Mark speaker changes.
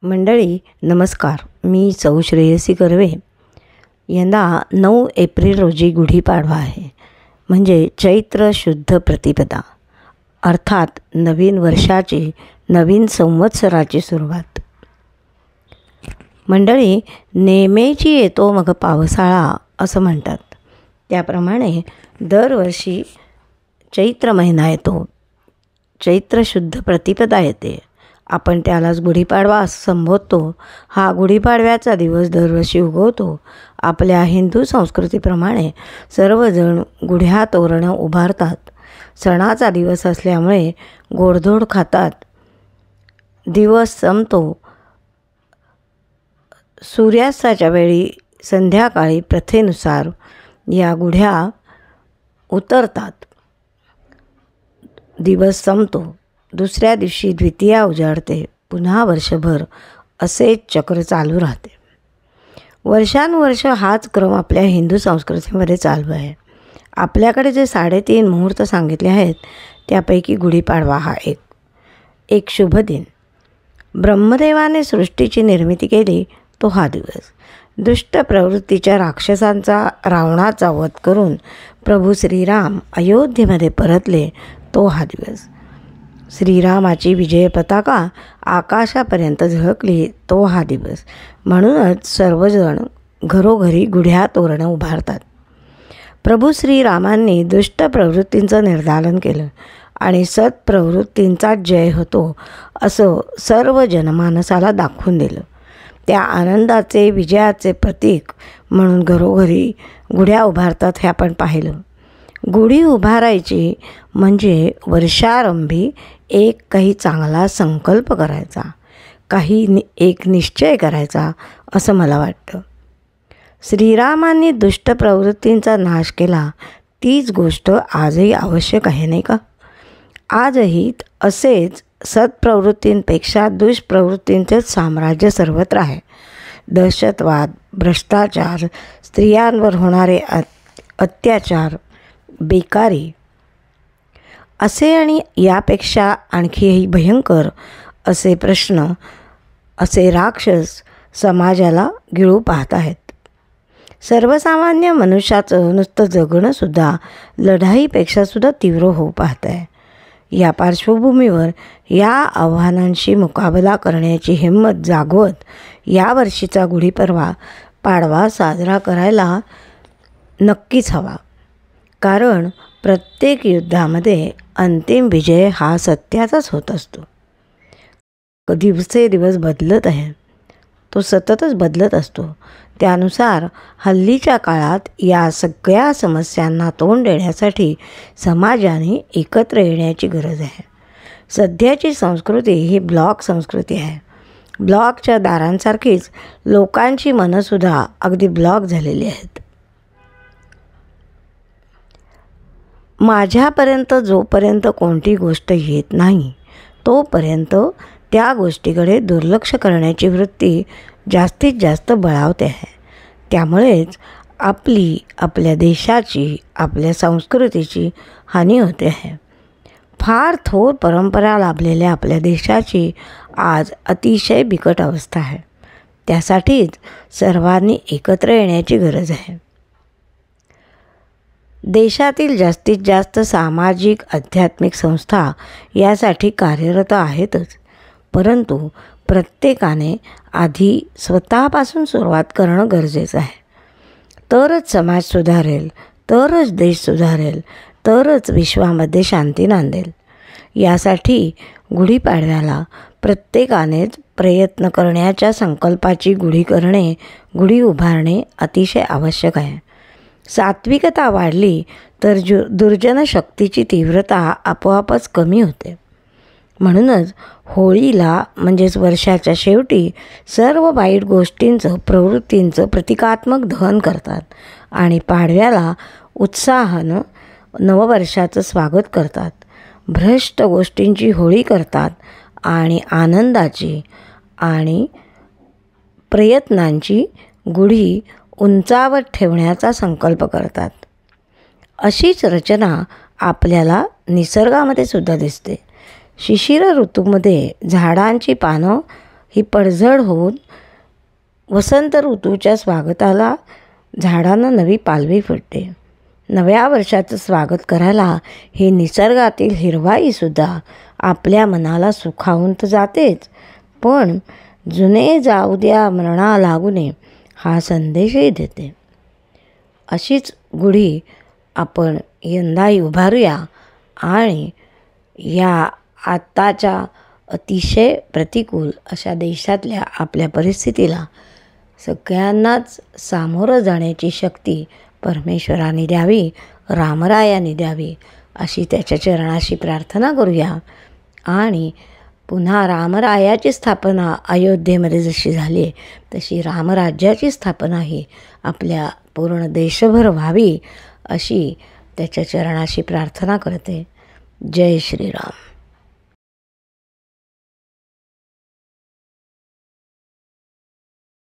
Speaker 1: मंडळी नमस्कार. मी सौ श्रेयसी कर्वे. यंदा 9 एप्रिल रोजी गुढीपाडवा आहे, म्हणजे चैत्र शुद्ध प्रतिपदा, अर्थात नवीन वर्षाची, नवीन संवत्सराची सुरुवात. मंडळी, नेमेची येतो मग पावसाळा असं म्हणतात. त्याप्रमाणे दरवर्षी चैत्र महिना येतो, चैत्र शुद्ध प्रतिपदा येते. आपण त्यालाच गुढीपाडवा असं संबोधतो. हा गुढीपाडव्याचा दिवस दरवर्षी उगवतो. आपल्या हिंदू संस्कृतीप्रमाणे सर्वजण गुढ्या तोरणं उभारतात. सणाचा दिवस असल्यामुळे गोडधोड खातात. दिवस संपतो. सूर्यास्ताच्या वेळी संध्याकाळी प्रथेनुसार या गुढ्या उतरतात. दिवस संपतो. दुसऱ्या दिवशी द्वितीया उजाडते. पुन्हा वर्षभर असेच चक्र चालू राहते. वर्षानुवर्ष हाच क्रम आपल्या हिंदू संस्कृतीमध्ये चालू आहे. आपल्याकडे जे 3.5 मुहूर्त सांगितले आहेत, त्यापैकी गुढीपाडवा हा एक शुभ दिन. ब्रह्मदेवाने सृष्टीची निर्मिती केली तो हा दिवस. दुष्ट प्रवृत्तीच्या राक्षसांचा, रावणाचा वध करून प्रभू श्रीराम अयोध्येमध्ये परतले तो हा दिवस. श्रीरामाची विजय पताका आकाशापर्यंत झळकली तो हा दिवस. म्हणूनच सर्वजण घरोघरी गुढ्या तोरणं उभारतात. प्रभू श्रीरामांनी दुष्ट प्रवृत्तींचं निर्दालन केलं आणि सत्प्रवृत्तींचा जय होतो असं सर्व जनमानसाला दाखवून दिलं. त्या आनंदाचे, विजयाचे प्रतीक म्हणून घरोघरी गुढ्या उभारतात हे आपण पाहिलं. गुढी उभारायची म्हणजे वर्षारंभी काही चांगला संकल्प करायचा, एक निश्चय करायचा असं मला वाटतं. श्रीरामांनी दुष्ट प्रवृत्तींचा नाश केला, तीच गोष्ट आजही आवश्यक आहे, नाही का? आजही असेच सत्प्रवृत्तींपेक्षा दुष्प्रवृत्तींचेच साम्राज्य सर्वत्र आहे. दहशतवाद, भ्रष्टाचार, स्त्रियांवर होणारे अत्याचार, बेकारी असे आणि यापेक्षा आणखीही भयंकर असे प्रश्न, असे राक्षस समाजाला गिळू पाहत आहेत. सर्वसामान्य मनुष्याचं नुसतं जगणंसुद्धा लढाईपेक्षासुद्धा तीव्र होऊ पाहत आहे. या पार्श्वभूमीवर या आव्हानांशी मुकाबला करण्याची हिंमत जागवत यावर्षीचा गुढीपाडवा साजरा करायला नक्कीच हवा. कारण प्रत्येक युद्धामध्ये अंतिम विजय हा सत्याचाच होत असतो. दिवसेदिवस बदलत आहे, तो सततच बदलत असतो. त्यानुसार हल्लीच्या काळात या सगळ्या समस्यांना तोंड देण्यासाठी समाजाने एकत्र येण्याची गरज आहे. सध्याची संस्कृती ही ब्लॉक संस्कृती आहे. ब्लॉकच्या दारांसारखीच लोकांची मनंसुद्धा अगदी ब्लॉक झालेली आहेत. माझ्यापर्यंत जोपर्यंत कोणती गोष्ट येत नाही तोपर्यंत त्या गोष्टीकडे दुर्लक्ष करण्याची वृत्ती जास्तीत जास्त बळावते आहे. त्यामुळेच आपल्या देशाची, आपल्या संस्कृतीची हानी होते आहे. फार थोर परंपरा लाभलेल्या आपल्या देशाची आज अतिशय बिकट अवस्था आहे. त्यासाठीच सर्वांनी एकत्र येण्याची गरज आहे. देशातील जास्तीत जास्त सामाजिक, आध्यात्मिक संस्था यासाठी कार्यरत आहेतच. परंतु प्रत्येकाने आधी स्वतःपासून सुरुवात करणं गरजेचं आहे. तरच समाज सुधारेल, तरच देश सुधारेल, तरच विश्वामध्ये शांती नांदेल. यासाठी गुढीपाडव्याला प्रत्येकानेच प्रयत्न करण्याच्या संकल्पाची गुढी उभारणे अतिशय आवश्यक आहे. सात्विकता वाढली तर दुर्जन शक्तीची तीव्रता आपोआपच कमी होते. म्हणूनच होळीला, म्हणजेच वर्षाच्या शेवटी, सर्व वाईट गोष्टींचं, प्रवृत्तींचं प्रतिकात्मक दहन करतात आणि पाडव्याला उत्साहानं नववर्षाचं स्वागत करतात. भ्रष्ट गोष्टींची होळी करतात आणि आनंदाची आणि प्रयत्नांची गुढी उंचावर ठेवण्याचा संकल्प करतात. अशीच रचना आपल्याला निसर्गामध्ये सुद्धा दिसते. शिशिर ऋतूमध्ये झाडांची पानं ही पडझड होऊन वसंत ऋतूच्या स्वागताला झाडांना नवी पालवी फुटते. नव्या वर्षाचं स्वागत करायला ही निसर्गातील हिरवाईसुद्धा आपल्या मनाला सुखावून तर जातेच, पण जुने जाऊ द्या मरणा लागू नये हा संदेशही देते. अशीच गुढी आपण यंदाही उभारूया आणि या आत्ताच्या अतिशय प्रतिकूल अशा देशातल्या आपल्या परिस्थितीला सगळ्यांनाच सामोरं जाण्याची शक्ती परमेश्वराने द्यावी, रामरायाने द्यावी अशी त्याच्या चरणाशी प्रार्थना करूया. आणि पुन्हा रामरायाची स्थापना अयोध्येमध्ये जशी झाली तशी रामराज्याची स्थापना ही आपल्या पूर्ण देशभर व्हावी अशी त्याच्या चरणाशी प्रार्थना करते. जय श्रीराम.